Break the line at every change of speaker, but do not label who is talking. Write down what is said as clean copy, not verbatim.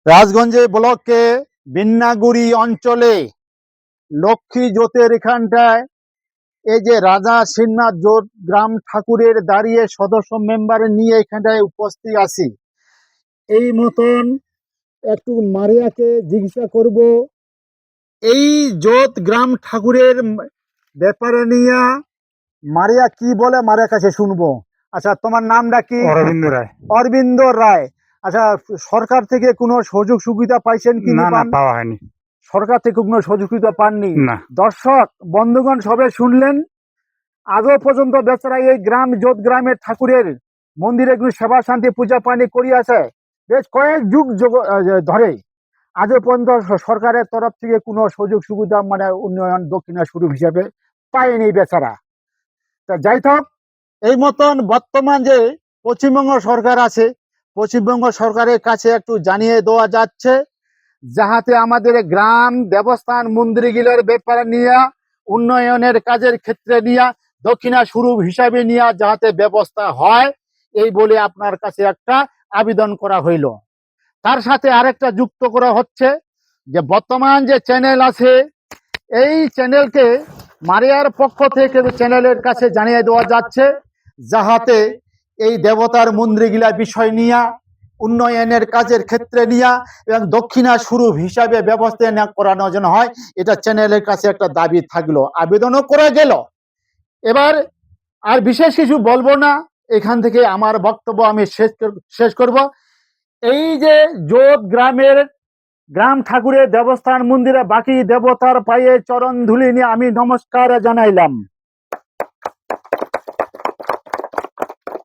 রাজগঞ্জে ব্লকে বিন্নাগুড়ি অঞ্চলে লক্ষ্মী জোতের এখানটায় এই যে রাজা শ্রীনাথ জোট গ্রাম ঠাকুরের দাঁড়িয়ে সদস্য মেম্বার নিয়ে এখানটায় উপস্থিত আছি। এই মতন একটু মারিয়াকে জিজ্ঞাসা করব এই জোত গ্রাম ঠাকুরের ব্যাপারে নিয়ে মারিয়া কি বলে, মারিয়ার কাছে শুনবো। আচ্ছা, তোমার নামটা কি?
অরবিন্দ রায়।
অরবিন্দ রায়। আচ্ছা, সরকার থেকে কোনো সুযোগ সুবিধা পাইছেন কি?
না না, পাওয়া হয়নি।
সরকার থেকে কোনো সুযোগ সুবিধা পাননি?
না।
দর্শক বন্ধুগণ সবে শুনলেন, আজও পর্যন্ত বেচারা এই গ্রাম জোত গ্রামের ঠাকুরের মন্দিরে কোনো সেবা শান্তি পূজা পানি করিয়াছে বেশ কয়েক যুগ ধরে। আজও পর্যন্ত সরকারের তরফ থেকে কোনো সুযোগ সুবিধা মানে উন্নয়ন দক্ষিণা স্বরূপ হিসাবে পায়নি বেচারা। তা যাই হোক, এই মতন বর্তমান যে পশ্চিমবঙ্গ সরকার আছে, পশ্চিমবঙ্গ সরকারের কাছে একটু জানিয়ে দেওয়া যাচ্ছে যাহাতে আমাদের গ্রাম দেবস্থান মন্দিরগুলোর ব্যাপারে নিয়ে উন্নয়নের কাজের ক্ষেত্রে নিয়ে দক্ষিণা স্বরূপ হিসাবে নিয়ে যাহাতে ব্যবস্থা হয়, এই বলে আপনার কাছে একটা আবেদন করা হইল। তার সাথে আরেকটা যুক্ত করা হচ্ছে যে বর্তমান যে চ্যানেল আছে, এই চ্যানেলকে মারিয়ার পক্ষ থেকে চ্যানেলের কাছে জানিয়ে দেওয়া যাচ্ছে যাহাতে এই দেবতার মন্দিরগুলা বিষয় নিয়ে উন্নয়নের কাজের ক্ষেত্রে নিয়ে এবং দক্ষিণা স্বরূপ হিসাবে ব্যবস্থা করানো যেন হয়, এটা চ্যানেলের কাছে একটা দাবি থাকলো, আবেদনও করা গেল। এবার আর বিশেষ কিছু বলবো না, এখান থেকে আমার বক্তব্য আমি শেষ করব। এই যে জোত গ্রামের গ্রাম ঠাকুরের দেবস্থান মন্দিরে বাকি দেবতার পায়ে চরণ ধুলি নিয়ে আমি নমস্কার জানাইলাম।